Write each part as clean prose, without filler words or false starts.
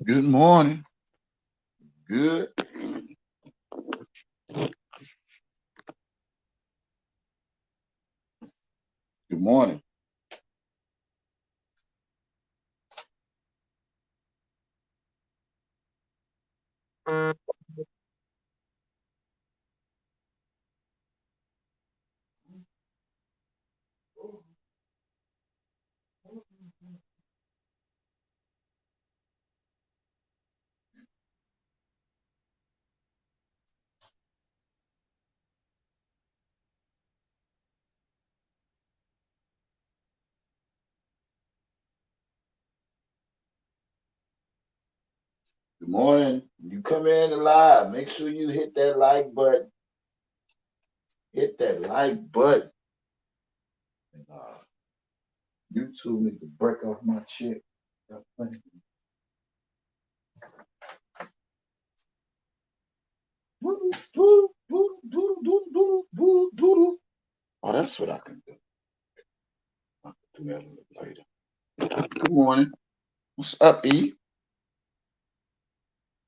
Good morning. Good. Good morning. Good morning. You come in live. Make sure you hit that like button. Hit that like button. And, YouTube need to break off my chip. Oh, that's what I can do. I can do that a little later. Good morning. What's up, E?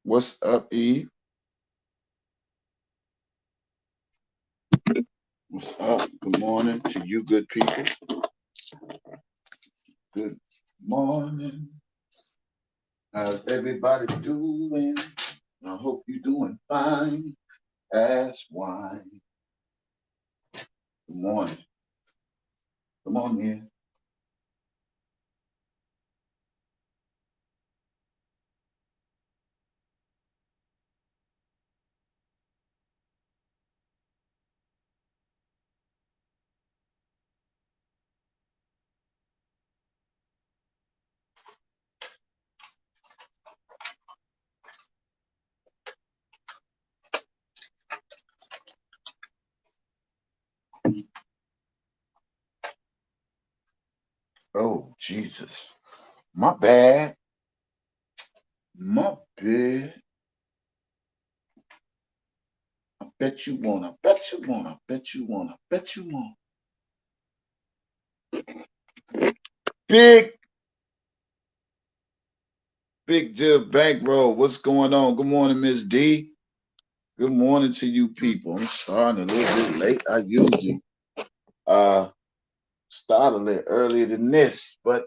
What's up, E? What's up? Good morning to you, good people. Good morning. How's everybody doing? I hope you're doing fine as wine. Good morning. Come on in. Oh, Jesus. My bad. My bad. I bet you won't. I bet you won't. I bet you won't. I bet you won't. Big, big Jib Bankroll. What's going on? Good morning, Miss D. Good morning to you people. I'm starting a little bit late. I usually uh start a little earlier than this, but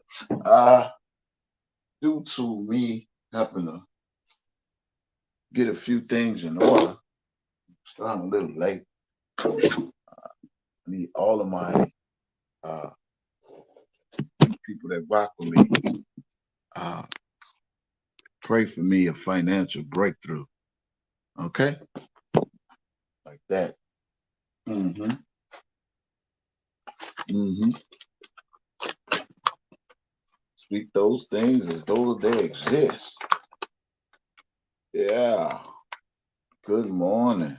due to me having to get a few things in order, starting a little late. I need all of my uh people that rock with me. Uh Pray for me a financial breakthrough. Okay? Like that. Mm-hmm. Mm-hmm. Speak those things as though they exist. Yeah. Good morning.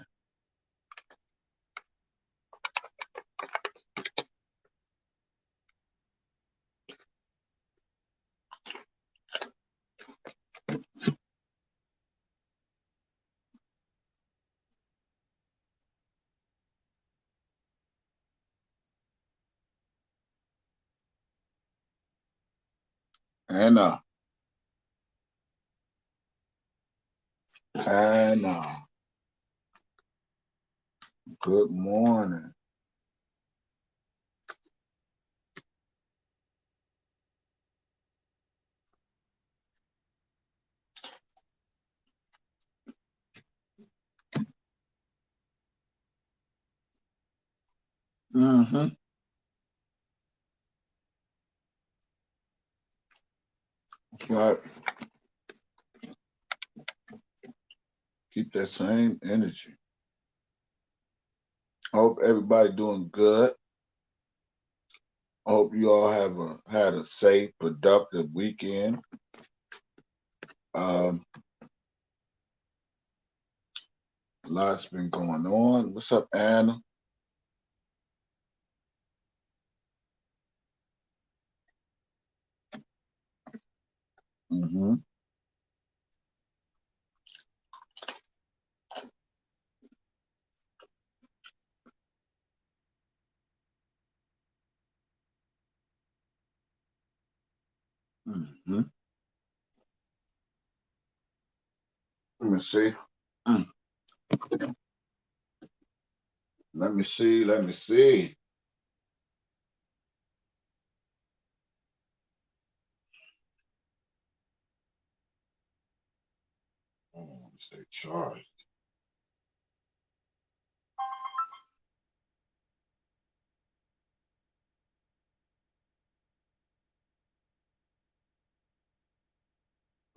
Anna. Anna. Good morning. Mm-hmm. That's right. Keep that same energy. I hope everybody doing good. I hope you all have had a safe, productive weekend. Um, Lots been going on. What's up, Anna? Mm-hmm. Mm-hmm. me see. Mm. Let me see. Let me see. Oh, let me say charge.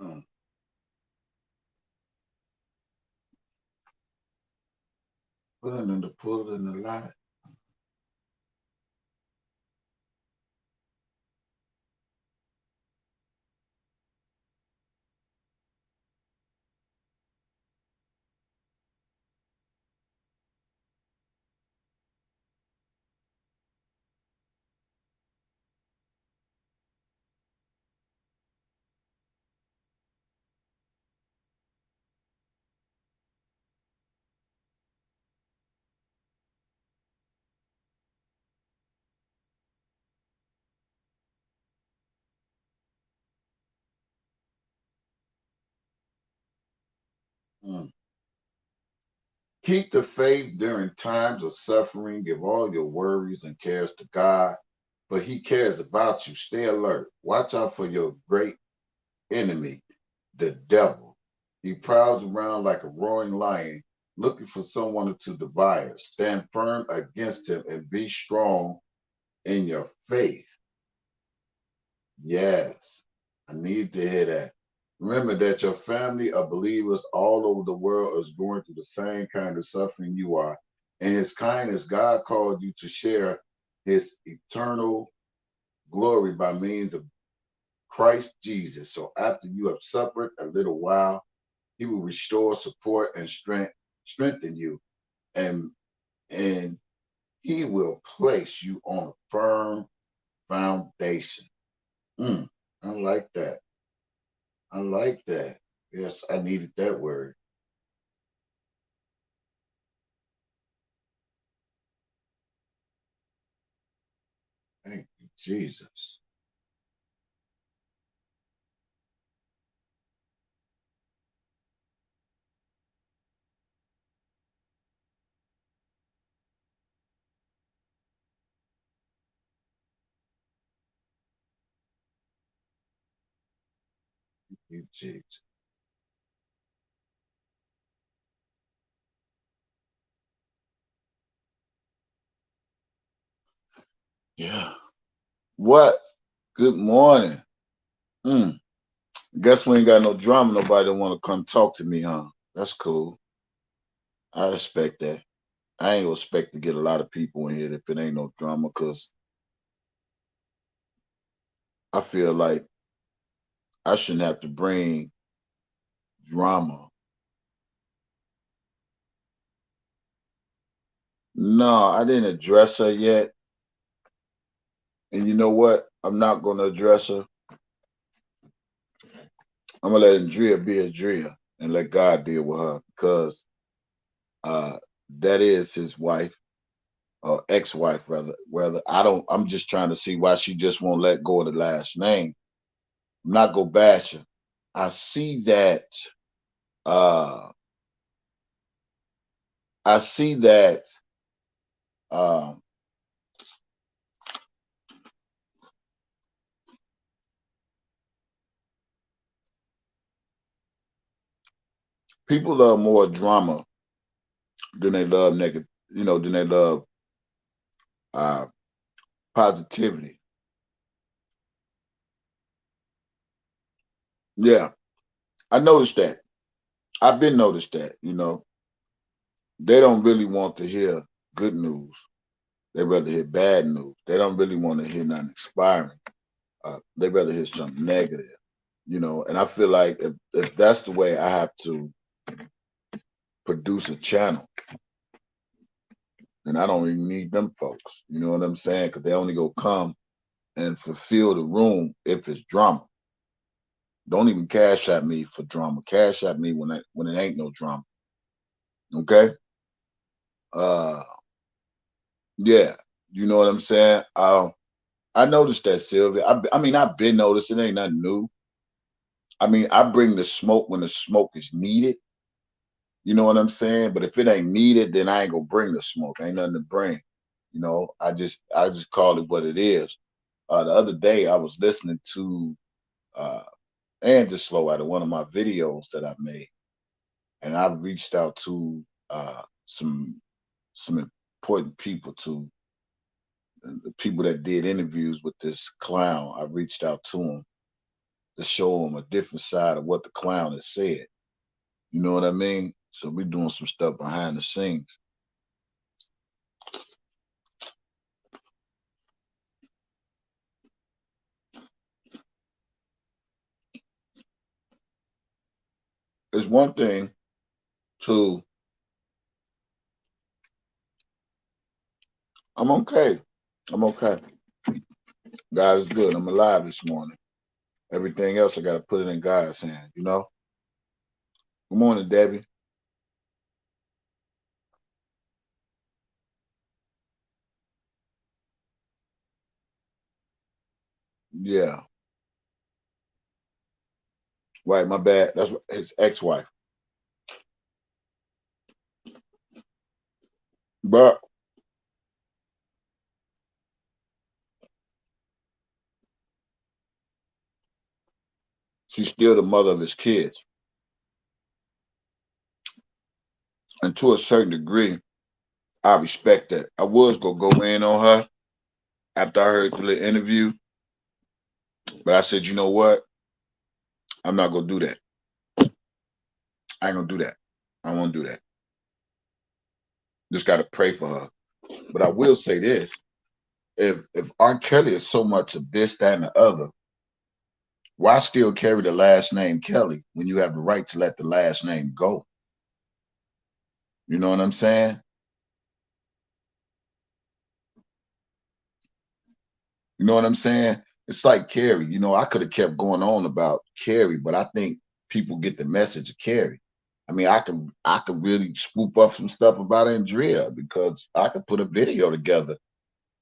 Mm. Put it in the pull it in the light. Mm. Keep the faith during times of suffering. Give all your worries and cares to God, for He cares about you. Stay alert. Watch out for your great enemy, the devil. He prowls around like a roaring lion, looking for someone to devour. Stand firm against him and be strong in your faith. Yes, I need to hear that. Remember that your family of believers all over the world is going through the same kind of suffering you are. In His kindness, God called you to share His eternal glory by means of Christ Jesus. So after you have suffered a little while, He will restore, support, and strengthen you, and and He will place you on a firm foundation. Mm, I like that. I like that. Yes, I needed that word. Thank you, Jesus. Thank you, Jesus. Yeah. What? Good morning. Mm. Guess we ain't got no drama. Nobody don't want to come talk to me, huh? That's cool. I respect that. I ain't gonna expect to get a lot of people in here if it ain't no drama, cause I feel like I shouldn't have to bring drama. No, I didn't address her yet. And you know what? I'm not gonna address her. I'm gonna let Andrea be Andrea and let God deal with her because uh that is his wife or ex-wife rather. I'm just trying to see why she just won't let go of the last name. I'm not gonna bash her. I see that uh I see that um people love more drama than they love negative, than they love uh positivity. Yeah, I noticed that. I've been noticed that. They don't really want to hear good news. They rather hear bad news. They don't really want to hear nothing inspiring. They rather hear something negative. And I feel like if that's the way I have to produce a channel, then I don't even need them folks. You know what I'm saying? Because they only go come and fulfill the room if it's drama. Don't even cash at me for drama. Cash at me when it ain't no drama. Okay? Uh, yeah. You know what I'm saying? I noticed that, Sylvia. I mean, I've been noticing. It ain't nothing new. I mean, I bring the smoke when the smoke is needed. You know what I'm saying? But if it ain't needed, then I ain't gonna bring the smoke. Ain't nothing to bring. I just call it what it is. The other day I was listening to uh Slow out of one of my videos that I made, and I reached out to some important people, to the people that did interviews with this clown. I reached out to them to show them a different side of what the clown has said. You know what I mean? So we're doing some stuff behind the scenes. It's one thing to, I'm okay. I'm okay. God is good. I'm alive this morning. Everything else I got to put it in God's hand, you know? Good morning, Debbie. Yeah. Right, my bad. That's his ex-wife. But she's still the mother of his kids. And to a certain degree, I respect that. I was gonna go in on her after I heard the little interview, but I said, you know what? I'm not gonna do that. I ain't gonna do that. I won't do that. Just gotta pray for her. But I will say this: if R. Kelly is so much of this, that, and the other, why still carry the last name Kelly when you have the right to let the last name go? You know what I'm saying? You know what I'm saying? It's like Carrie. I could have kept going on about Carrie, but I think people get the message of Carrie. I mean, I could really swoop up some stuff about Andrea, because I could put a video together,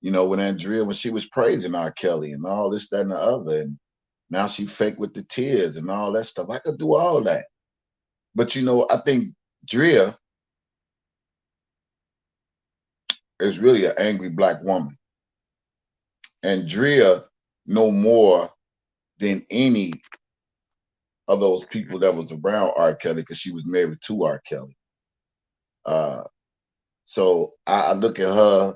with Andrea when she was praising R. Kelly and all this, that, and the other. And now she fake with the tears and all that stuff. I could do all that. But I think Drea is really an angry black woman. And Drea know more than any of those people that was around R. Kelly, because she was married to R. Kelly. Uh, so I look at her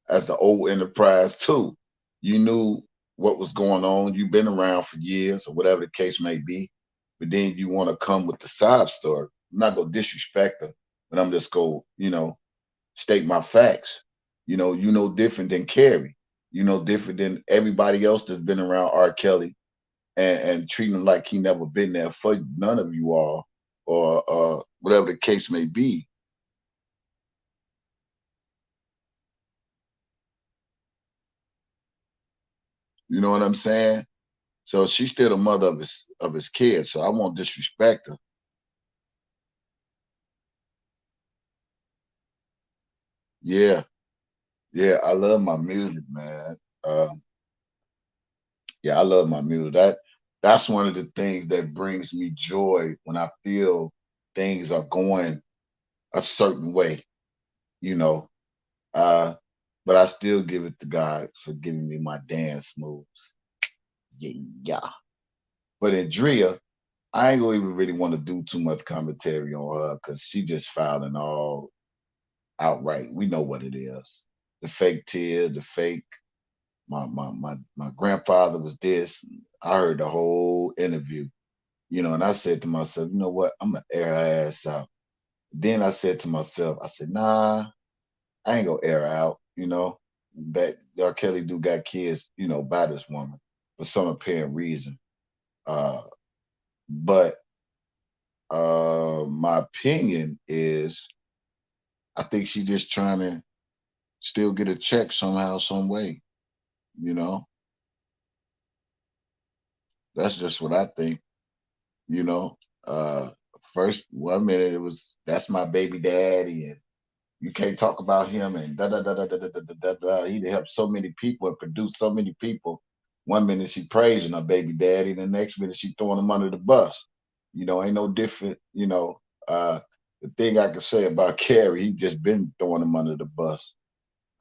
as the old enterprise too. You knew what was going on. You've been around for years, or whatever the case may be. But then you want to come with the sob story. I'm not gonna disrespect her, but I'm just go, state my facts. You know different than Carrie. You know different than everybody else that's been around R. Kelly, and treating him like he never been there for none of you all, or whatever the case may be. You know what I'm saying? So she's still the mother of his kids. So I won't disrespect her. Yeah, yeah, I love my music, man. Yeah, I love my music. That's one of the things that brings me joy when I feel things are going a certain way, you know. Uh, but I still give it to God for giving me my dance moves. Yeah, yeah. But Andrea, I ain't gonna even really want to do too much commentary on her, because she just fouling all outright. We know what it is. The fake tears, the fake. My grandfather was this. I heard the whole interview, and I said to myself, you know what? I'm gonna air her ass out. Then I said to myself, I said, nah, I ain't gonna air her out. That R. Kelly do got kids, by this woman for some apparent reason. Uh, but my opinion is, I think she's just trying to still get a check somehow, some way. You know, that's just what I think. You know, uh, first 1 minute it was, that's my baby daddy, and you can't talk about him, and da da da da da da da da da. Da. He helped so many people and produced so many people. 1 minute she praising her baby daddy, the next minute she throwing him under the bus. Ain't no different. The thing I can say about Carrie, he just been throwing him under the bus.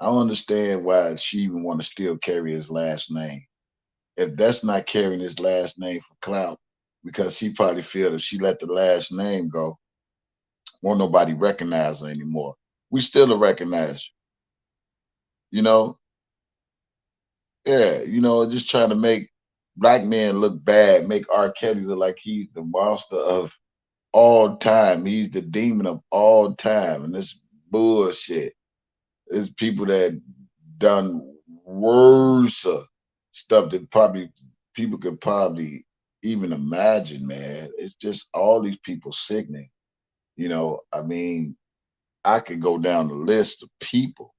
I don't understand why she even want to still carry his last name. If that's not carrying his last name for clout, because she probably feel if she let the last name go, won't nobody recognize her anymore. We still don't recognize you, you know? Yeah, just trying to make black men look bad, make R. Kelly look like he's the monster of all time. He's the demon of all time. And this bullshit. There's people that done worse stuff that probably people could probably even imagine, man. It's just all these people sickening. I mean, I could go down the list of people.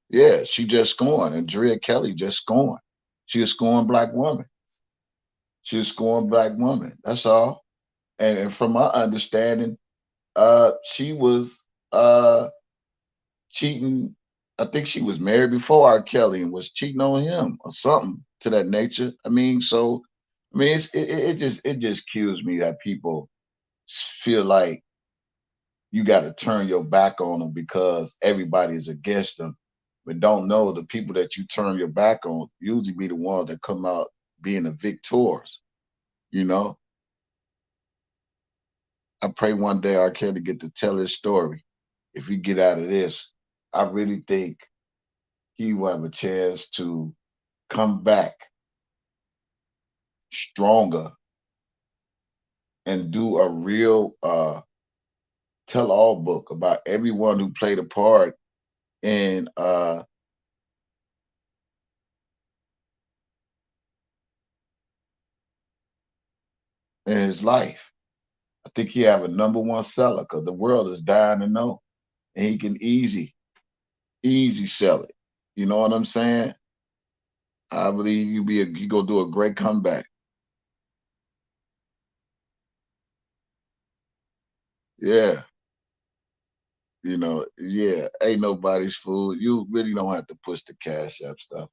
Yeah, she just scorned, and Drea Kelly just scorned. She a scorned black woman. She a scorned black woman. That's all. And from my understanding, she was cheating. I think she was married before R. Kelly and was cheating on him or something to that nature. I mean, so I mean, it just kills me that people feel like you got to turn your back on them because everybody is against them, but don't know the people that you turn your back on usually be the ones that come out being the victors. You know, I pray one day R. Kelly get to tell his story. If he get out of this, I really think he will have a chance to come back stronger and do a real tell all book about everyone who played a part in in his life. I think he have a number one seller because the world is dying to know. And he can easy sell it. You know what I'm saying? I believe you go do a great comeback. Yeah. Yeah, ain't nobody's fool. You really don't have to push the cash app stuff.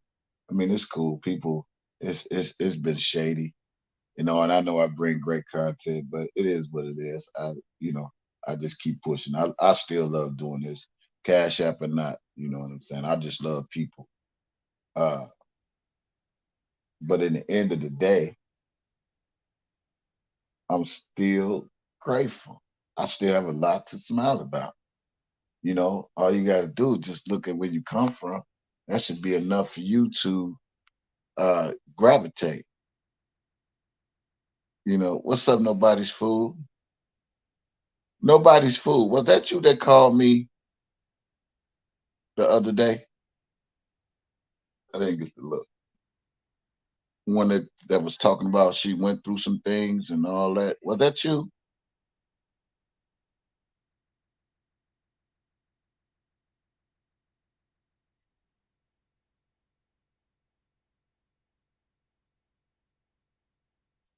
I mean, it's cool. People, it's been shady, and I know I bring great content, but it is what it is. I just keep pushing. I still love doing this, cash app or not. You know what I'm saying? I just love people. Uh, but in the end of the day, I'm still grateful. I still have a lot to smile about. All you got to do is just look at where you come from. That should be enough for you to gravitate. What's up, nobody's fool? Nobody's fool. Was that you that called me the other day? I didn't get to look. One that was talking about she went through some things and all that. Was that you?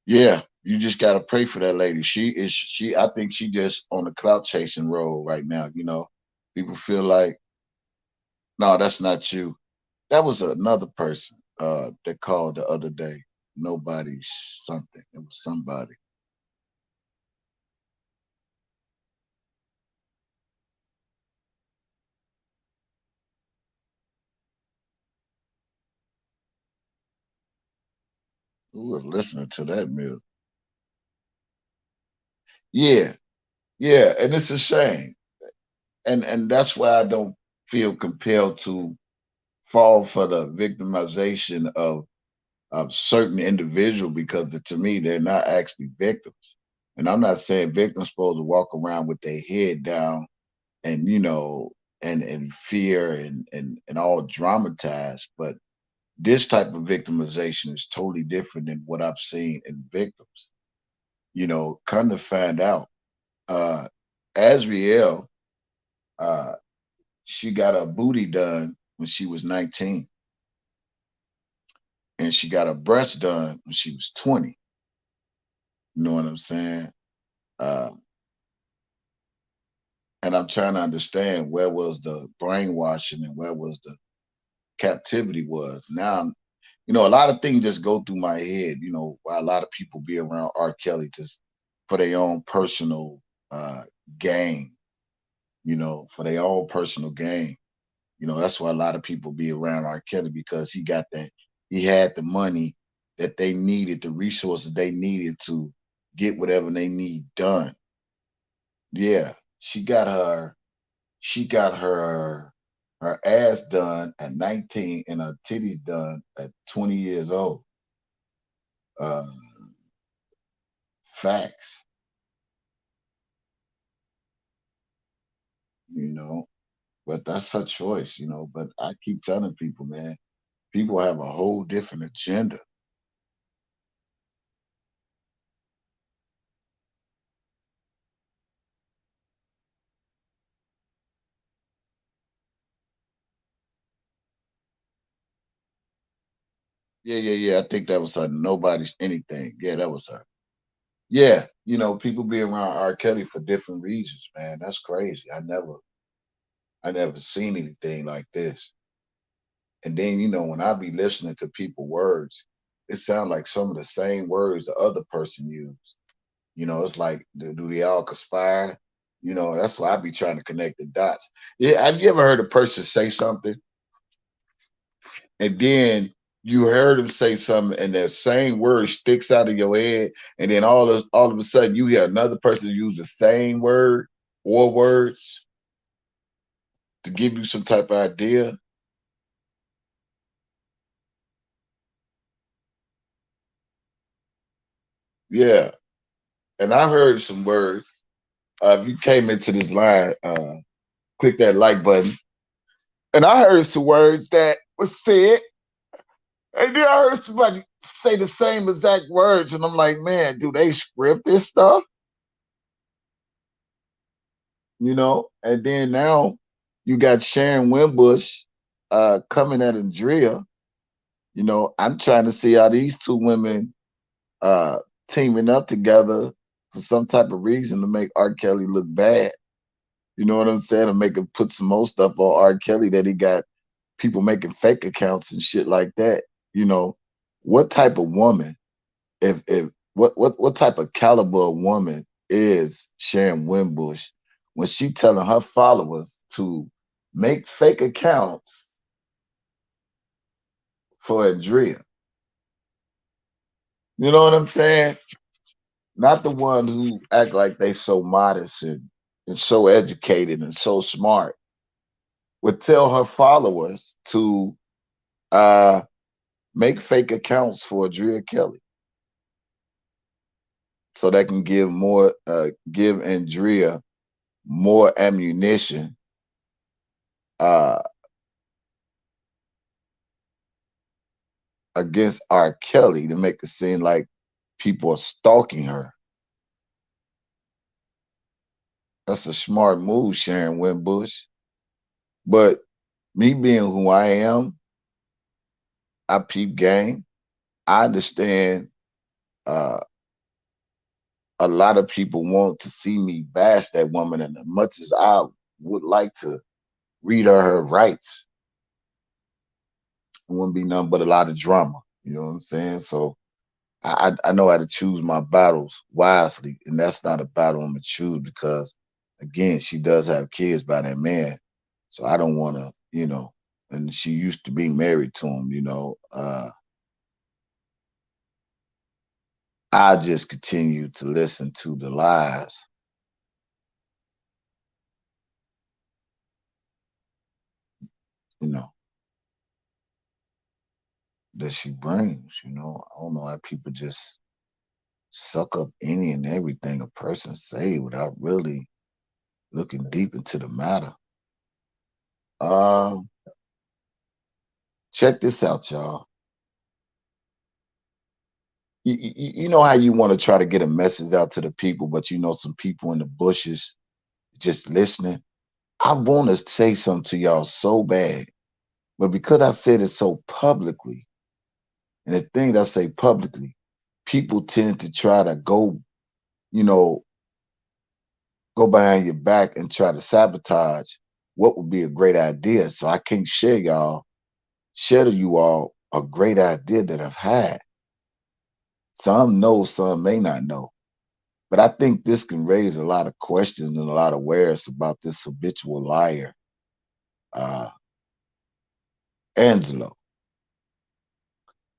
Yeah. You just gotta pray for that lady. I think she just on the clout chasing road right now. People feel like, no, that's not you. That was another person that called the other day. Nobody something. It was somebody. Who was listening to that music? Yeah, yeah, and it's a shame. And that's why I don't feel compelled to fall for the victimization of certain individual because to me they're not actually victims. And I'm not saying victims supposed to walk around with their head down and and fear and all dramatized, but this type of victimization is totally different than what I've seen in victims. Come to find out, uh, Azriel, uh, she got her booty done when she was 19, and she got her breast done when she was 20. You know what I'm saying? Uh, and I'm trying to understand where was the brainwashing and where was the captivity was. a lot of things just go through my head. Why a lot of people be around R. Kelly just for their own personal gain. For their own personal gain. That's why a lot of people be around R. Kelly because he had the money that they needed, the resources they needed to get whatever they need done. Yeah, she got her ass done at 19 and her titties done at 20 years old. Uh, Facts, you know, but that's her choice. But I keep telling people, man, people have a whole different agenda. Yeah, yeah, yeah. I think that was her. Nobody's anything. Yeah, that was her. Yeah, people be around R. Kelly for different reasons, man. That's crazy. I never seen anything like this. And then, when I be listening to people words, it sounds like some of the same words the other person used. It's like, do they all conspire? That's why I be trying to connect the dots. Yeah, have you ever heard a person say something and then you heard them say something and that same word sticks out of your head, and then all of a sudden you hear another person use the same word or words to give you some type of idea? Yeah. And I heard some words. If you came into this line, click that like button. And I heard some words that was said, and then I heard somebody say the same exact words, and I'm like, man, do they script this stuff? And then now you got Sharon Wimbush coming at Andrea. I'm trying to see how these two women uh teaming up together for some type of reason to make R. Kelly look bad. You know what I'm saying? To make him put some more stuff on R. Kelly that he got people making fake accounts and shit like that. You know, what type of woman, if what type of caliber of woman is Sharon Wimbush when she telling her followers to make fake accounts for Andrea? You know what I'm saying? Not the one who act like they so modest and so educated and so smart would tell her followers to uh make fake accounts for Andrea Kelly so they can give Andrea more ammunition uh against R. Kelly to make it seem like people are stalking her. That's a smart move, Sharon Wimbush. But me being who I am, I peep game. I understand uh a lot of people want to see me bash that woman, and as much as I would like to read her rights, it wouldn't be nothing but a lot of drama. You know what I'm saying? So I know how to choose my battles wisely, and that's not a battle I'm gonna choose because, again, she does have kids by that man, so I don't want to. And she used to be married to him. I just continue to listen to the lies, you know, that she brings. I don't know how people just suck up any and everything a person say without really looking deep into the matter. Um, Check this out, y'all. You know how you want to try to get a message out to the people, but some people in the bushes just listening. I want to say something to y'all so bad, but because I said it so publicly, and the thing that I say publicly, people tend to try to you know, go behind your back and try to sabotage what would be a great idea. So I can't share to you all a great idea that I've had. Some know, some may not know. But I think this can raise a lot of questions and a lot of wares about this habitual liar, uh, Angelo,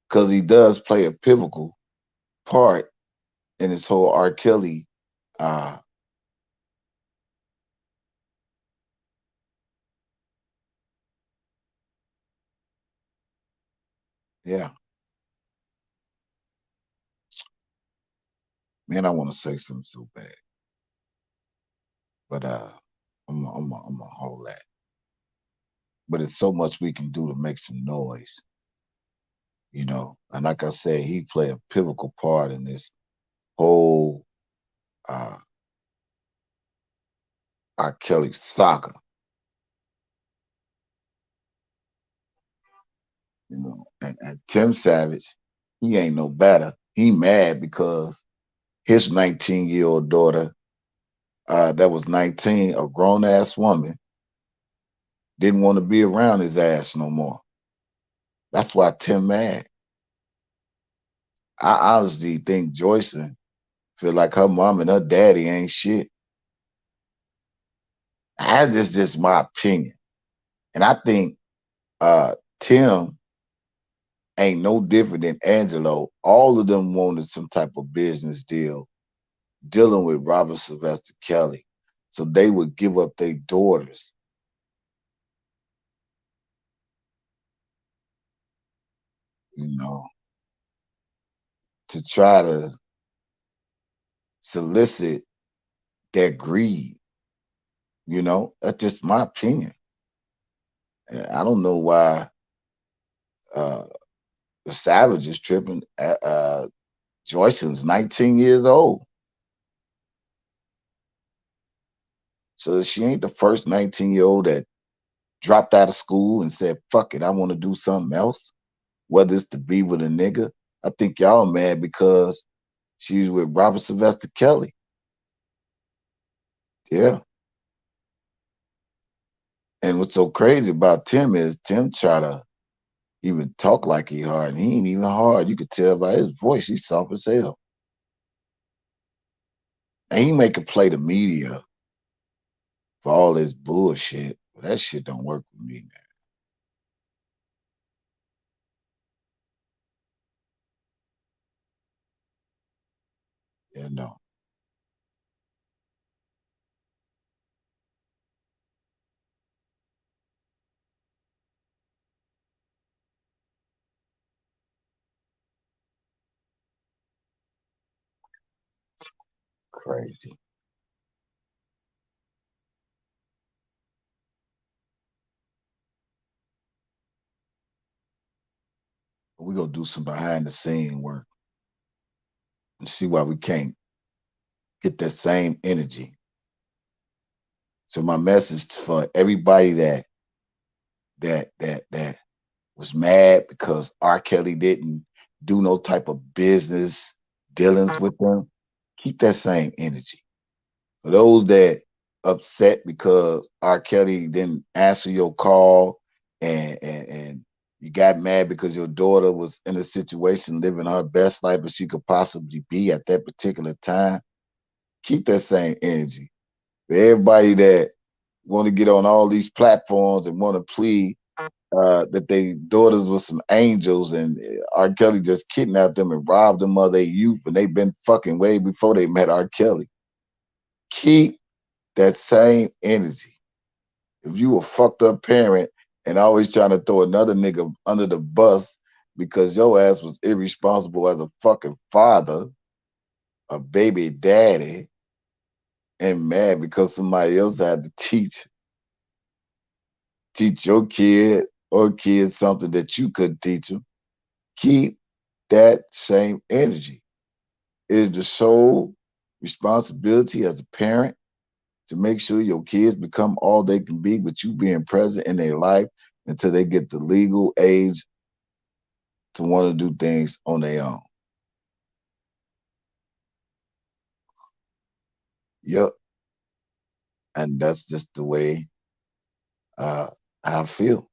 because he does play a pivotal part in this whole R. Kelly. Uh, yeah, man, I want to say something so bad, but I'm gonna hold that. But it's so much we can do to make some noise, you know. And like I said, he played a pivotal part in this whole uh, R. Kelly saga, you know. And Tim Savage, he ain't no better. He mad because his 19-year-old daughter, that was 19, a grown ass woman, didn't want to be around his ass no more. That's why Tim mad. I honestly think Joyson feel like her mom and her daddy ain't shit. That's just my opinion. And I think Tim ain't no different than Angelo. All of them wanted some type of business deal dealing with Robert Sylvester Kelly. So they would give up their daughters, you know, to try to solicit that greed. You know, that's just my opinion. And I don't know why uh, the Savage is tripping. Joyson's 19 years old. So she ain't the first 19-year-old that dropped out of school and said, fuck it, I want to do something else, whether it's to be with a nigga. I think y'all mad because she's with Robert Sylvester Kelly. Yeah. And what's so crazy about Tim is Tim try to even talk like he hard, and he ain't even hard. You could tell by his voice, he's soft as hell. And he make a play the media for all this bullshit. But that shit don't work with me, man. Yeah, no. Crazy. We gonna do some behind the scene work and see why we can't get that same energy. So my message for everybody that was mad because R. Kelly didn't do no type of business dealings with them, keep that same energy. For those that upset because R. Kelly didn't answer your call and you got mad because your daughter was in a situation living her best life that she could possibly be at that particular time, keep that same energy. For everybody that want to get on all these platforms and want to plead that they daughters were some angels and R. Kelly just kidnapped them and robbed them of their youth and they've been fucking way before they met R. Kelly. Keep that same energy. If you a fucked up parent and always trying to throw another nigga under the bus because your ass was irresponsible as a fucking father, a baby daddy, and mad because somebody else had to teach your kid or kids something that you couldn't teach them, keep that same energy. It is the sole responsibility as a parent to make sure your kids become all they can be, with you being present in their life until they get the legal age to want to do things on their own. Yep. And that's just the way uh, I feel.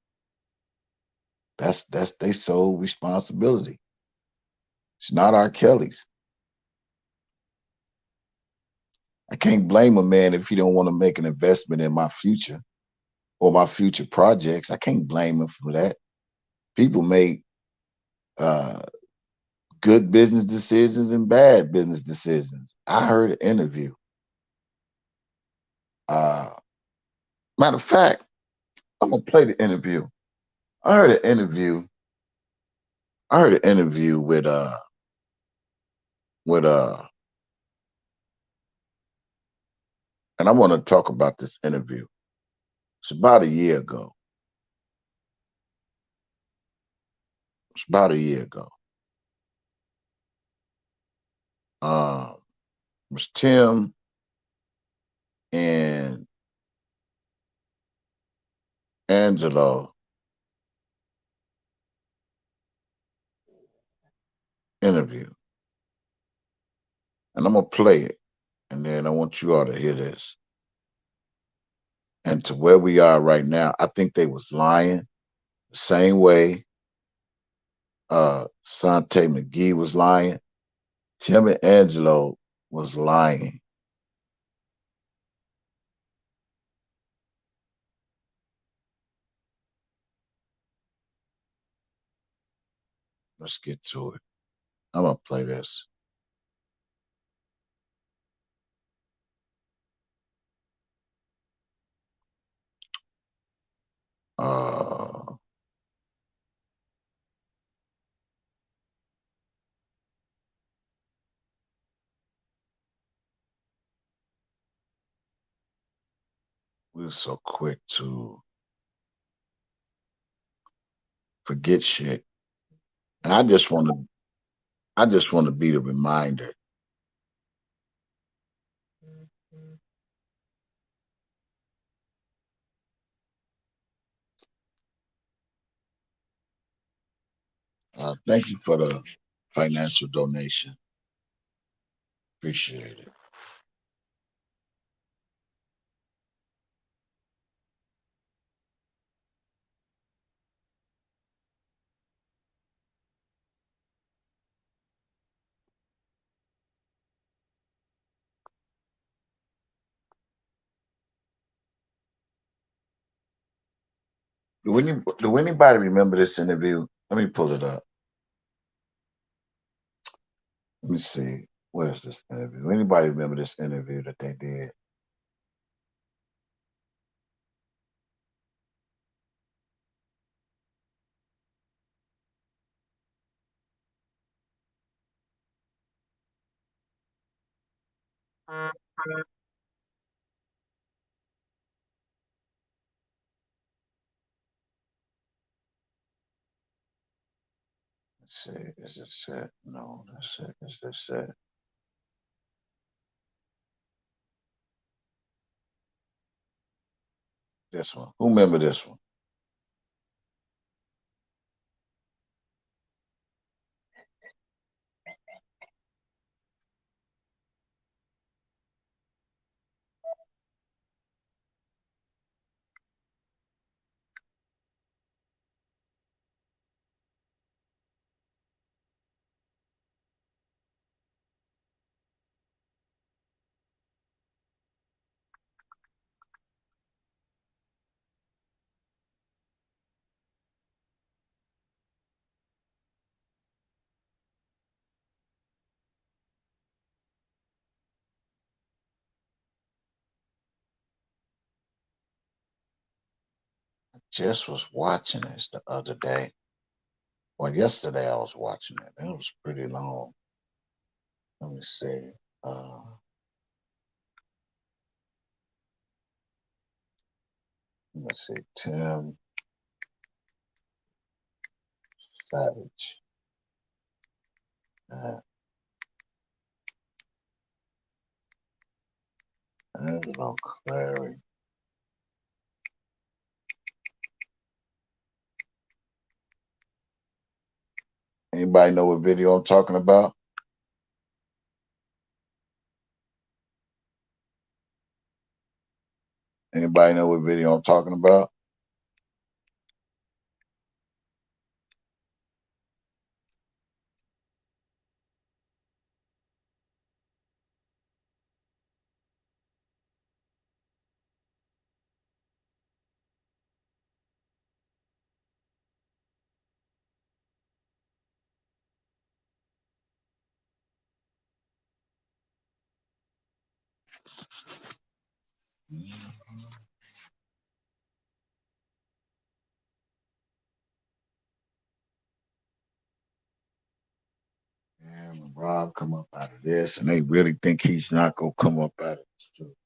That's their sole responsibility. It's not R. Kelly's. I can't blame a man if he don't want to make an investment in my future or my future projects. I can't blame him for that. People make uh, good business decisions and bad business decisions. I heard an interview. Uh, Matter of fact, I'm gonna play the interview. I heard an interview. I heard an interview with and I want to talk about this interview. It's about a year ago. It's about a year ago. It was Tim and Angelo interview, and I'm gonna play it, and then I want you all to hear this. And to where we are right now, I think they was lying the same way Sante McGee was lying. Tim and Angelo was lying. Let's get to it. I'm gonna play this. Uh, we're so quick to forget shit, and I just want to be the reminder. Thank you for the financial donation. Appreciate it. Do anybody remember this interview? Let me pull it up. Let me see. Where's this interview? Anybody remember this interview that they did? Let's see. Is this it? No, that's it. Is this it? This one. Who remember this one? I just was watching this the other day. Well, yesterday I was watching it. It was pretty long. Let me see. Uh, Let me see. Tim Savage. Uh, Angelo Clary. Anybody know what video I'm talking about? Anybody know what video I'm talking about? Yeah, when Rob come up out of this, and they really think he's not gonna come up out of this too.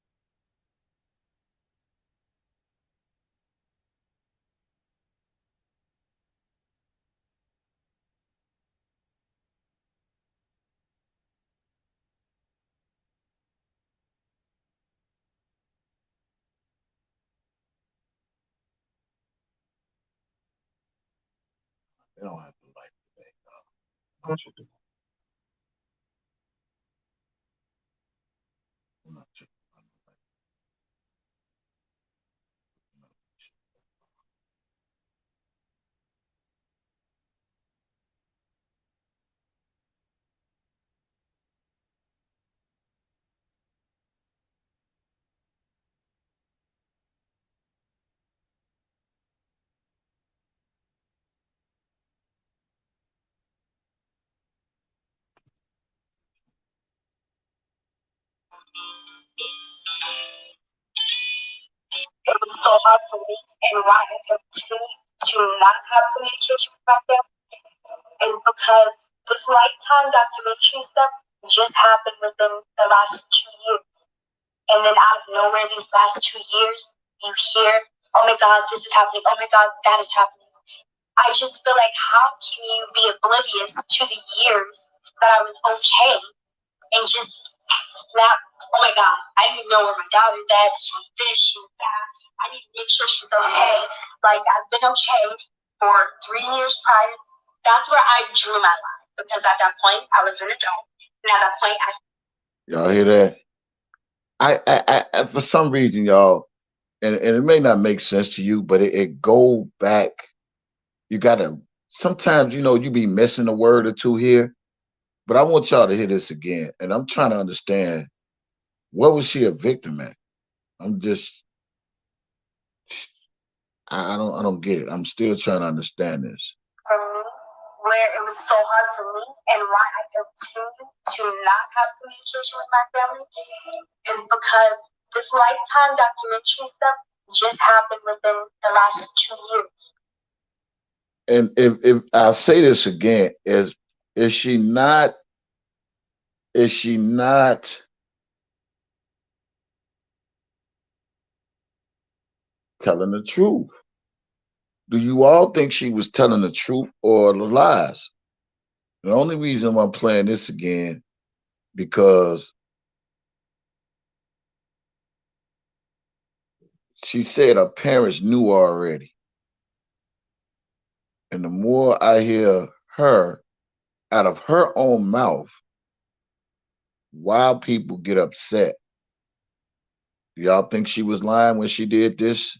They don't have to like today. What you do? I'm not sure. It was so hard for me and why I continue to not have communication with my family is because this lifetime documentary stuff just happened within the last 2 years. And then out of nowhere, these last 2 years, you hear, oh my God, this is happening. Oh my God, that is happening. I just feel like, how can you be oblivious to the years that I was okay and just snap? Oh my God, I need to know where my daughter's at. She's this, she's that. I need to make sure she's okay. Like, I've been okay for 3 years prior. That's where I drew my line, because at that point, I was an adult. And at that point, Y'all hear that? I for some reason, y'all, and it may not make sense to you, but it go back. You gotta sometimes, you be missing a word or two here, but I want y'all to hear this again. And I'm trying to understand, what was she a victim at? I'm just I don't get it. I'm still trying to understand this. For me, where it was so hard for me and why I continue to not have communication with my family is because this lifetime documentary stuff just happened within the last 2 years. And if I say this again, is she not telling the truth? Do you all think she was telling the truth or the lies? The only reason why I'm playing this again, because she said her parents knew already. And the more I hear her out of her own mouth, why people get upset. Do y'all think she was lying when she did this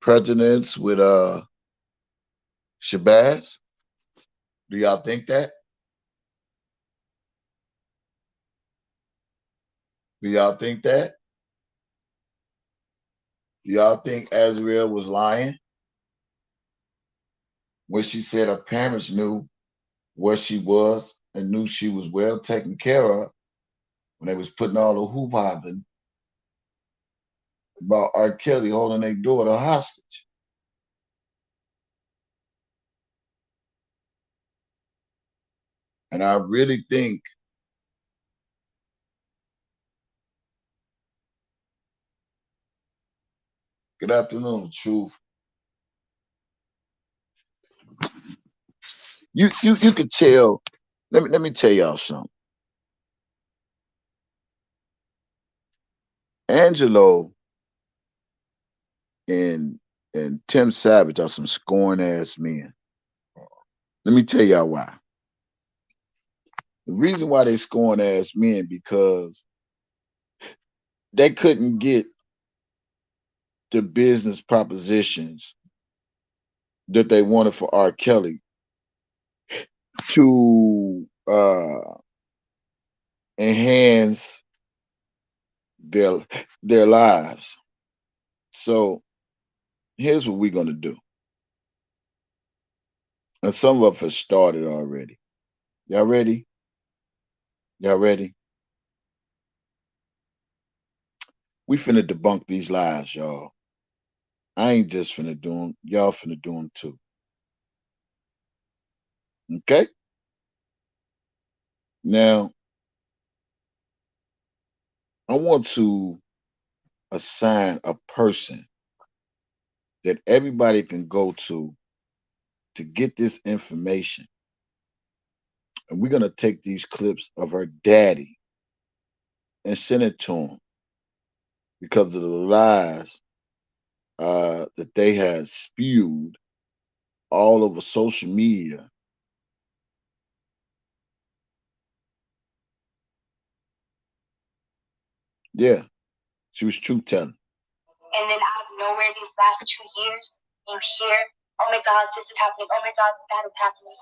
presidents with Shabazz? Do y'all think that? Do y'all think that? Do y'all think Azriel was lying when she said her parents knew where she was and knew she was well taken care of when they was putting all the hoop hopping about R. Kelly holding their daughter hostage? And I really think, good afternoon, Truth. You could tell. Let me tell y'all something. Angelo and Tim Savage are some scorn ass men. Let me tell y'all why. The reason why they scorn ass men, because they couldn't get the business propositions that they wanted for R. Kelly to enhance their their lives. So here's what we're gonna do. And some of us have started already. Y'all ready? Y'all ready? We finna debunk these lies, y'all. I ain't just finna do them. Y'all finna do them too. Okay? Now, I want to assign a person that everybody can go to get this information. And we're going to take these clips of her daddy and send it to him because of the lies that they had spewed all over social media. Yeah, she was truth telling. And then out of nowhere, these last 2 years, you hear, oh my God, this is happening. Oh my God, that is happening.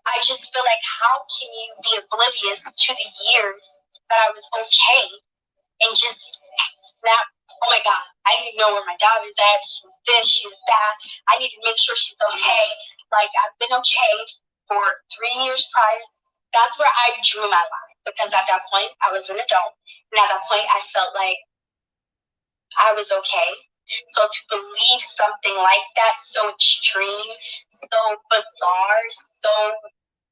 I just feel like, how can you be oblivious to the years that I was okay and just snap? Oh my God, I need to know where my daughter is at. She's this, she's that. I need to make sure she's okay. Like, I've been okay for 3 years prior. That's where I drew my line, because at that point, I was an adult. And at that point, I felt like I was okay. So to believe something like that, so extreme, so bizarre, so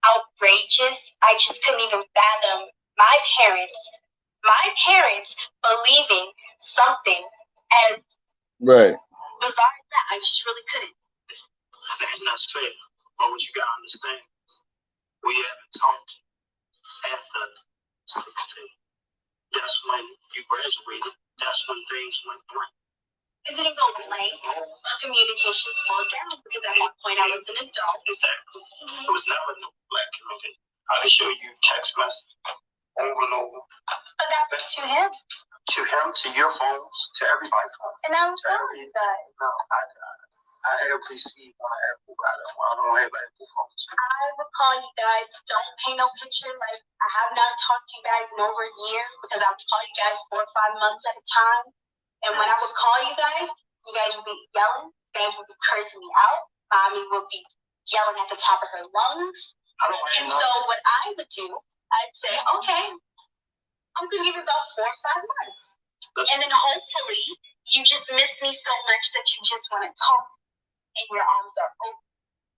outrageous, I just couldn't even fathom my parents believing something as Right. bizarre as that. I just really couldn't. And that's fair. But what you gotta understand, we haven't talked after 16. That's when you graduated. That's when things went through. Is it even like communication slowed down? Because at that point I was an adult. Exactly. It was never no black community. I can show you text messages over and over. But that's to him. To him, to your phones, to everybody's phone. And I was telling you guys. No, I have received my Apple. I don't have Apple phones. I would call you guys. Don't paint no picture. Like, I have not talked to you guys in over a year, because I would call you guys 4 or 5 months at a time. And when I would call you guys would be yelling. You guys would be cursing me out. Mommy would be yelling at the top of her lungs. And so what I would do, I'd say, okay, I'm going to give you about 4 or 5 months. And then hopefully you just miss me so much that you just want to talk and your arms are open.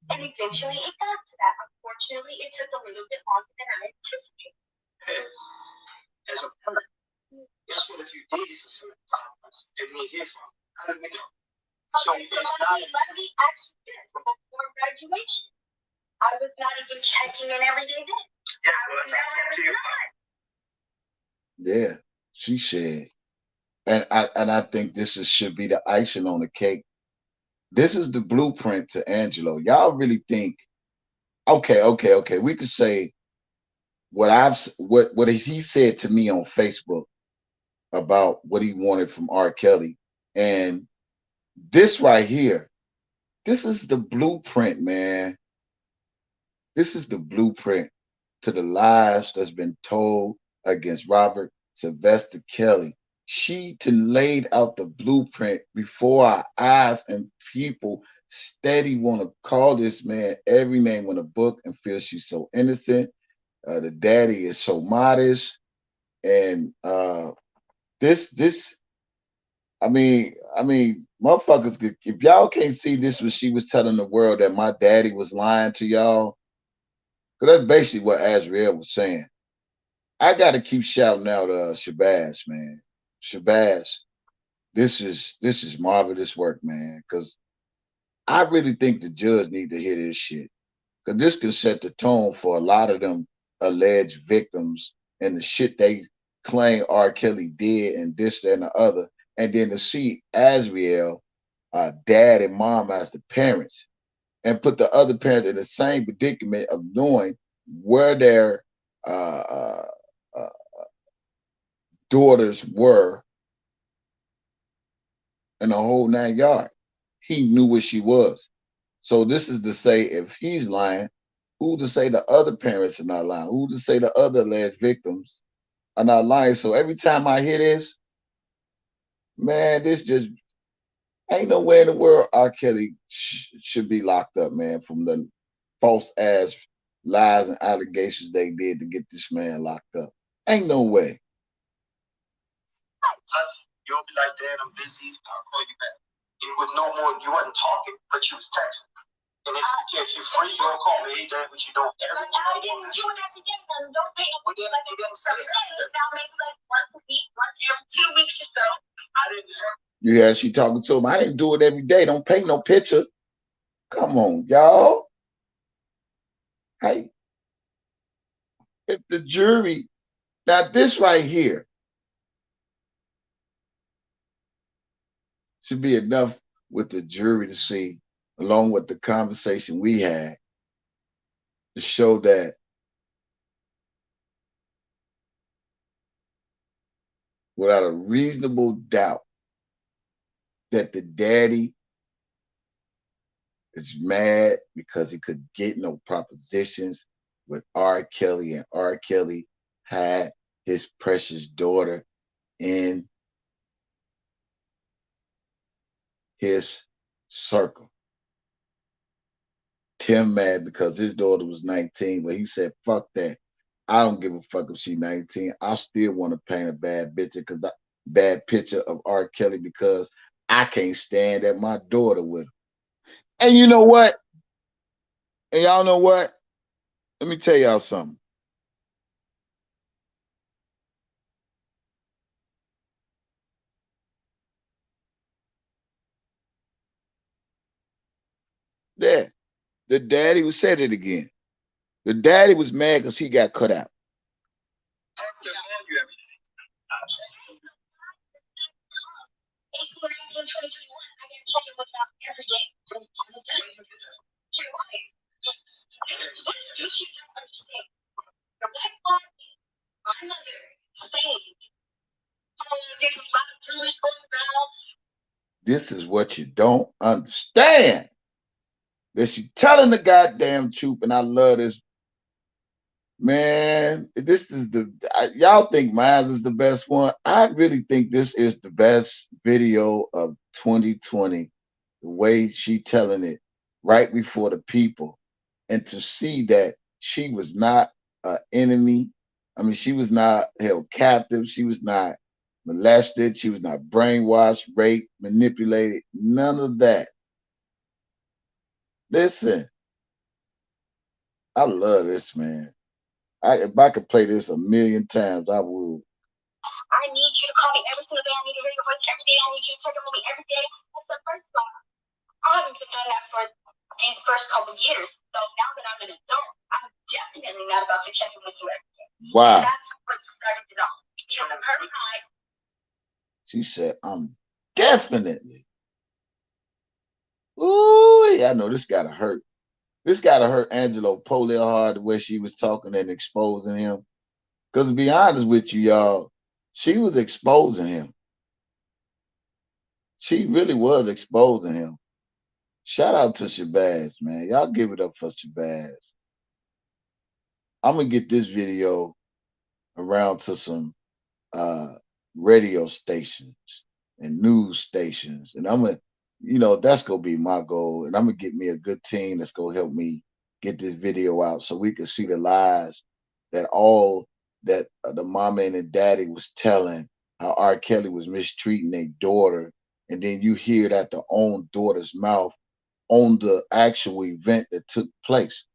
And eventually it got to that. Unfortunately, it took a little bit longer than I anticipated. As a parent, guess what? If you did it for 5 months, they didn't hear from you. How did we know? So Okay, so let me ask you this. Before graduation, I was not even checking in every day then. Yeah, well, that's how I talk to you. Yeah, she said. And I think should be the icing on the cake. This is the blueprint to Angelo. Y'all really think, okay. We could say what he said to me on Facebook about what he wanted from R. Kelly. And this right here, this is the blueprint, man. This is the blueprint to the lies that's been told against Robert Sylvester Kelly. She laid out the blueprint before our eyes, and people steady want to call this man every name on the book and feel she's so innocent. The daddy is so modest, and this. Motherfuckers, if y'all can't see this, what she was telling the world, that my daddy was lying to y'all, because that's basically what Azriel was saying. I got to keep shouting out Shabazz, man. Shabazz, this is marvelous work, man. Because I really think the judge need to hear this shit. Because this can set the tone for a lot of them alleged victims and the shit they claim R. Kelly did and this, that, and the other. And then to see Azriel, dad and mom as the parents, and put the other parents in the same predicament of knowing where their uh, uh, daughters were in the whole 9 yards. He knew where she was. So this is to say, if he's lying, who to say the other parents are not lying? Who to say the other alleged victims are not lying? So every time I hear this, man, this just ain't nowhere in the world R. Kelly should be locked up, man, from the false ass lies and allegations they did to get this man locked up. Ain't no way. You'll be like, Dad, I'm busy. I'll call you back. It was no more, you wasn't talking, but you was texting. And if you're free, you don't call me, hey, Dad, but you don't every day. I didn't do it every day, then don't pay no attention. Like, you didn't say that. Now maybe like once a week, once every 2 weeks or so. I didn't. Yeah, she talking to him. I didn't do it every day. Don't paint no picture. Come on, y'all. Hey, if the jury, now this right here should be enough with the jury to see, along with the conversation we had, to show that without a reasonable doubt that the daddy is mad because he could get no propositions with R. Kelly, and R. Kelly had his precious daughter in his circle. Tim mad because his daughter was 19, but he said, fuck that. I don't give a fuck if she's 19. I still want to paint a bad picture of R. Kelly because I can't stand that my daughter with him. And you know what? And y'all know what? Let me tell y'all something. Yeah, the daddy said it again. The daddy was mad because he got cut out. This is what you don't understand. That she telling the goddamn truth, and I love this. Man, this is y'all think mine is the best one. I really think this is the best video of 2020. The way she telling it right before the people, and to see that she was not an enemy. I mean, she was not held captive. She was not molested. She was not brainwashed, raped, manipulated. None of that. Listen, I love this, man. If I could play this 1,000,000 times, I would. I need you to call me every single day. I need to hear your voice every day. I need you to check in with me every day. I said, first of all, I haven't been doing that for these first couple years. So now that I'm an adult, I'm definitely not about to check in with you every day. Wow. And that's what started it all. From her mind. She said, I'm definitely. Ooh, I know this gotta hurt. This gotta hurt Angelo Polio hard the way she was talking and exposing him. Because to be honest with you, y'all, she was exposing him. She really was exposing him. Shout out to Shabazz, man. Y'all give it up for Shabazz. I'm gonna get this video around to some radio stations and news stations, and I'm gonna, that's gonna be my goal. And I'm gonna get me a good team that's gonna help me get this video out so we can see the lies that the mama and the daddy was telling, how R. Kelly was mistreating their daughter, and then you hear it at the own daughter's mouth on the actual event that took place.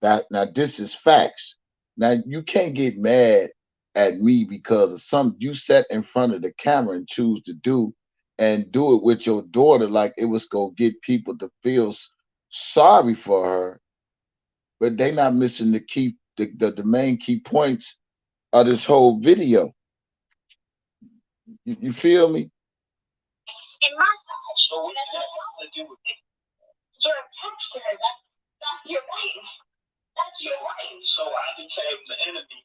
Now this is facts. Now you can't get mad at me because of something you sat in front of the camera and choose to do, and do it with your daughter like it was gonna get people to feel sorry for her. But they not missing the main key points of this whole video. You feel me? In my eyes, so what does it have to do with me? You're attached to her. That's your wife. That's your wife. So I became the enemy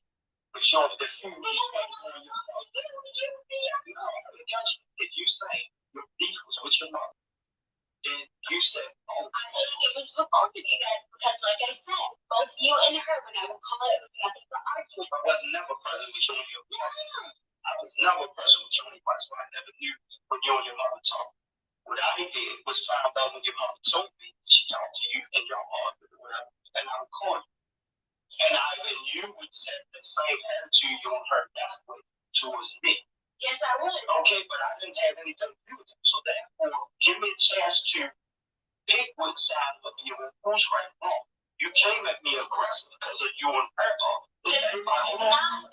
for showing the food. If you say your beef was with your mom, and you said, oh, I think it was with both of you guys because, like I said, both you and her, when I would call it was nothing but arguing. I was never present with you and your mom. I was never present with you and your wife, so I never knew when you and your mother talked. What I did was found out when your mother told me she talked to you and your argued or whatever, and I would call you. And you would set the same attitude you and her that way towards me. Yes, I would. Okay, but I didn't have anything to do with it. So therefore, give me a chance to pick what side of you and who's right and wrong. You came at me aggressive because of you and her. This is not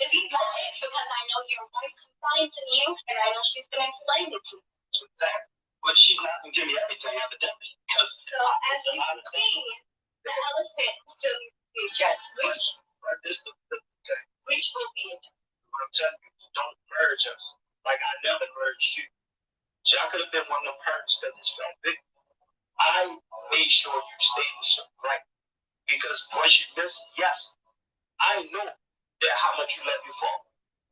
it because I know your wife confided in you and I know she's going to explain it to you. Exactly. But she's not going to give me everything, evidently. Because so, as you can see, the elephant still needs to be addressed, which will be addressed. What I'm telling you, don't merge us. Like I never merged you. So I could have been one of the parents that this felt big. I made sure you stayed in some right. Because once you miss, yes, I know that how much you let me fall.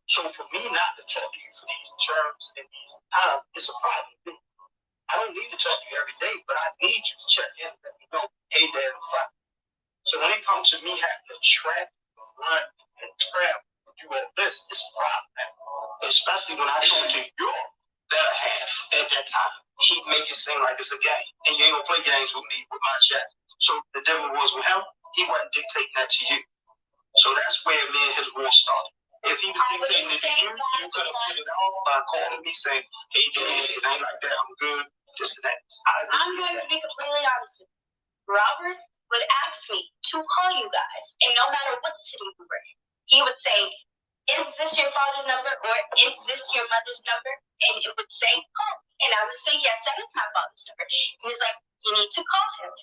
So for me not to talk to you for these terms and these times, it's a problem. I don't need to talk to you every day, but I need you to check in and let me know, hey, Dad, I'm fine. So when it comes to me having to track, run, and travel, do all this, it's a problem, man. Especially when I told you your better half at that time. He'd make it seem like it's a game. And you ain't gonna play games with me with my check. So the devil was with him, he wasn't dictating that to you. So that's where me and his war started. If he was dictating it to you, you could have put it off by calling me saying, hey, Dad, it ain't like that, I'm good, this and that. I'm going to be completely honest with you. Robert would ask me to call you guys, and no matter what city we were in, he would say, is this your father's number or is this your mother's number? And it would say, call. And I would say, yes, that is my father's number. And he's like, you need to call him.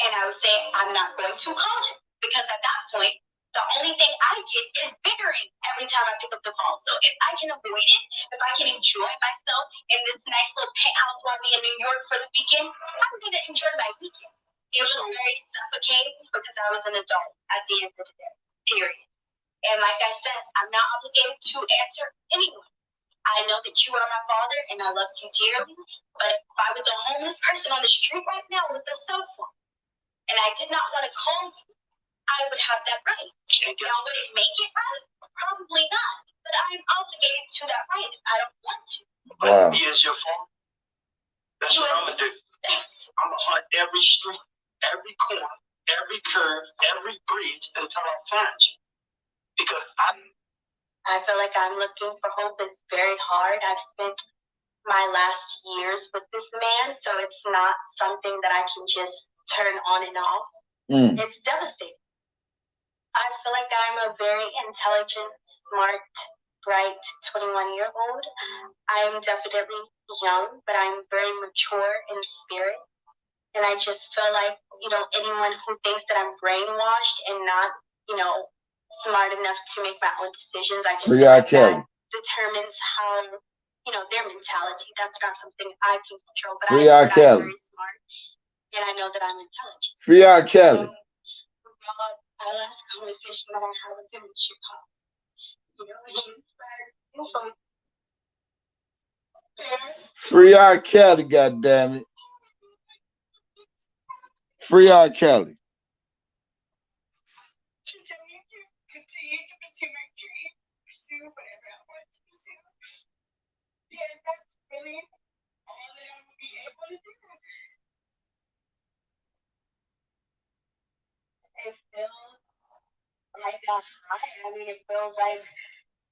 And I would say, I'm not going to call him. Because at that point, the only thing I get is bickering every time I pick up the call. So if I can avoid it, if I can enjoy myself in this nice little penthouse while I'm in New York for the weekend, I'm going to enjoy my weekend. It was very suffocating because I was an adult at the end of the day, period. And like I said, I'm not obligated to answer anyone. I know that you are my father and I love you dearly, but if I was a homeless person on the street right now with a cell phone and I did not want to call you, I would have that right. Now, would it make it right? Probably not. But I'm obligated to that right if I don't want to. Wow. But he is your fault. That's what I'm going to do. I'm going to hunt every street, every corner, every curve, every bridge until I find you. Because I feel like I'm looking for hope. It's very hard. I've spent my last years with this man, so it's not something that I can just turn on and off. It's devastating. I feel like I'm a very intelligent, smart, bright 21-year-old. I'm definitely young, but I'm very mature in spirit. And I just feel like, anyone who thinks that I'm brainwashed and not, smart enough to make my own decisions, I just feel like that determines how, their mentality. That's not something I can control. But I'm very smart, and I know that I'm intelligent. Free R. Kelly. Our last conversation that I had with him in Chicago, he inspired me. Free R. Kelly, goddammit. Free R. Kelly. Continue to pursue my dream, pursue whatever I want to pursue. And that's really all that I will be able to do. It feels like a high. I mean, it feels like,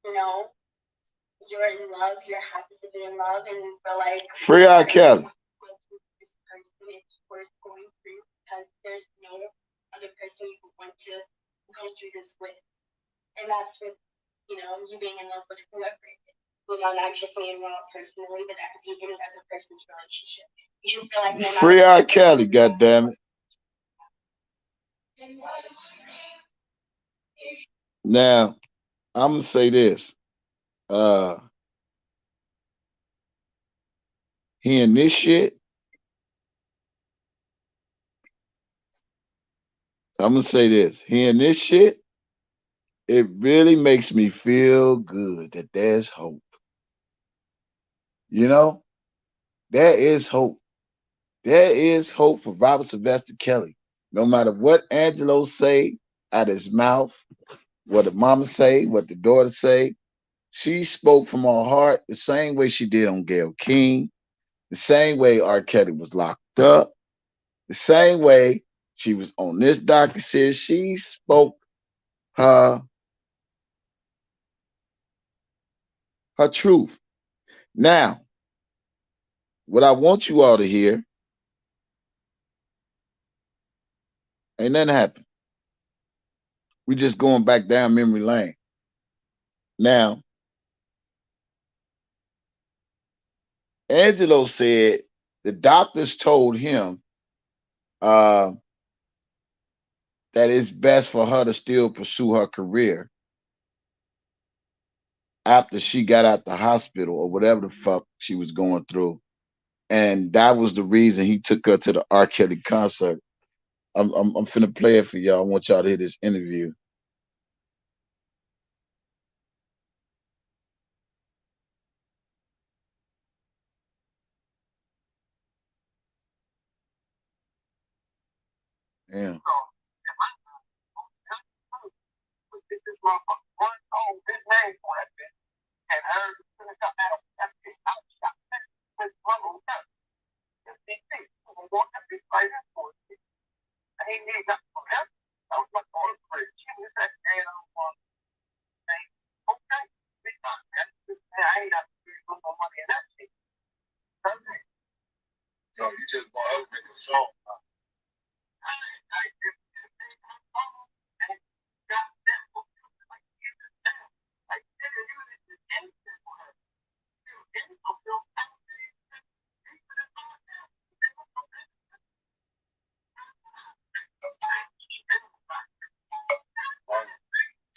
you're in love, you're happy to be in love, and you feel like Free R. Kelly. This person is worth going through because there's no other person you want to go through this with. And that's with, you being in love with whoever it is. Not just me and Rob personally, but that could be any other person's relationship. You just feel like Free R. Kelly, goddammit. Now, I'm gonna say this. Hearing this shit, I'm gonna say this. Hearing this shit, it really makes me feel good that there's hope. There is hope. There is hope for Robert Sylvester Kelly. No matter what Angelo say out his mouth, what the mama say, what the daughter say, she spoke from her heart the same way she did on Gayle King, the same way R. Kelly was locked up, the same way she was on this docuseries. She spoke her truth. Now, what I want you all to hear, ain't nothing happened. We just going back down memory lane. Now, Angelo said the doctors told him that it's best for her to still pursue her career after she got out the hospital or whatever the fuck she was going through. And that was the reason he took her to the R. Kelly concert. I'm finna play it for y'all. I want y'all to hear this interview. Yeah. So you just want to make a song.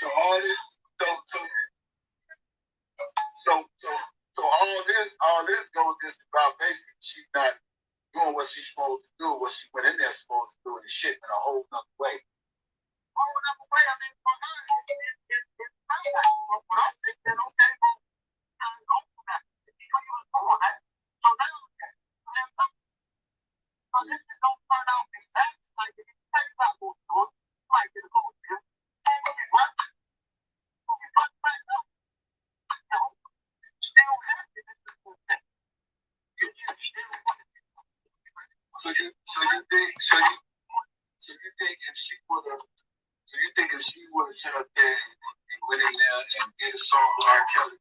So all this, so all this goes just about basically she's not doing what she's supposed to do, what she went in there supposed to do, and shit in a whole nother way. So you think if she would have, sat up there and went in there and did a song with R. Kelly,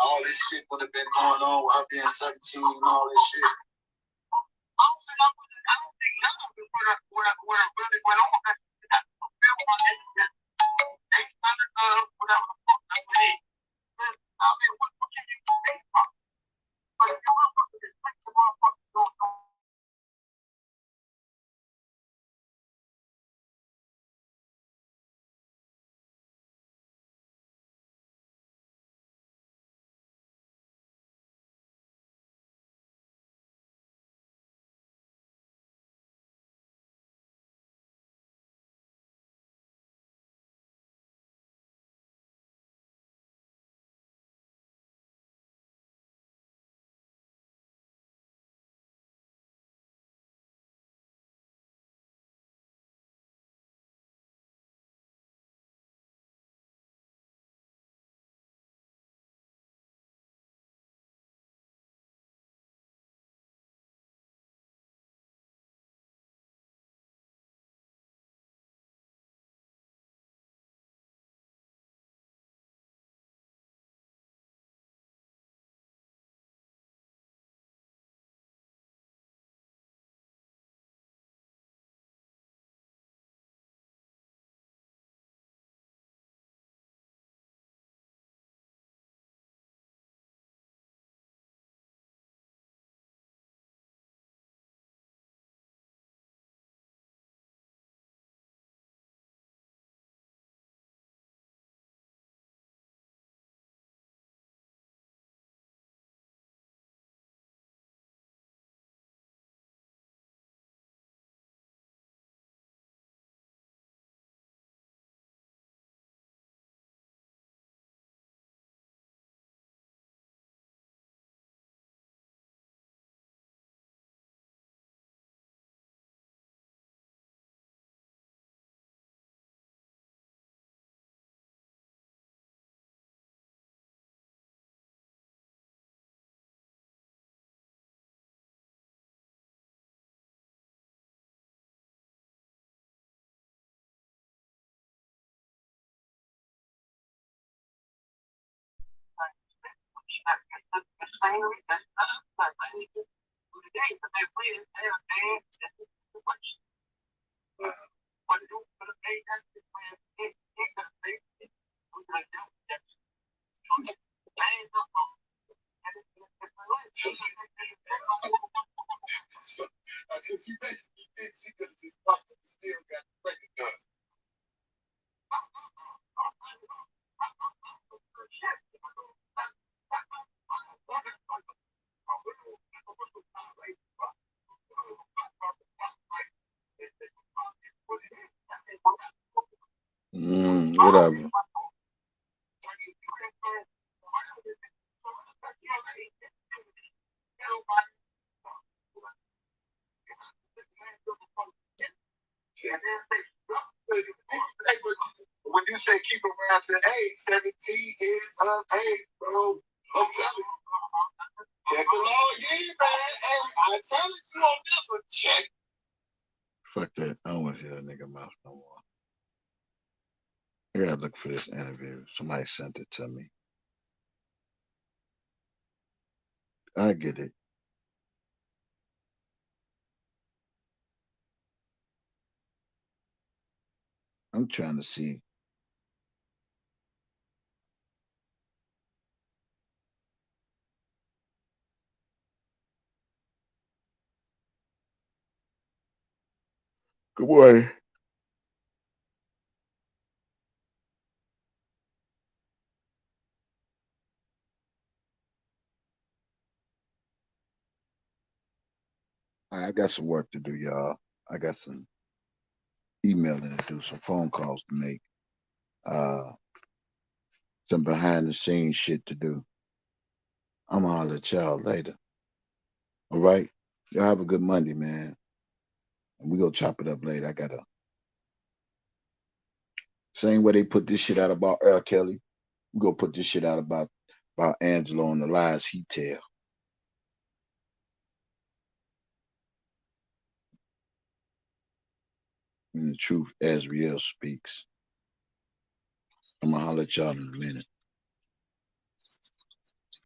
all this shit would have been going on with her being 17 and all this shit? I don't think none of it would have really went on. Whatever the fuck that was it. I mean, what can you say from? But if you look at the motherfuckers going on. Because you basically think she could have just popped up and still got the record done. Whatever. When you say keep around the age, 17 is of age, bro. I'm telling you. Check the law again, man. Hey, I challenge you on this one. Check. Fuck that. I don't want to hear that nigga mouth no more. I gotta look for this interview. Somebody sent it to me. I get it. I'm trying to see. Good boy. I got some work to do, y'all. I got some emailing to do, some phone calls to make, some behind the scenes shit to do. I'm gonna holler at y'all later. All right? Y'all have a good Monday, man. And we go chop it up later. I gotta same way they put this shit out about R. Kelly, we gonna put this shit out about Angelo and the lies he tell. And the truth as real speaks. I'm gonna holler at y'all in a minute.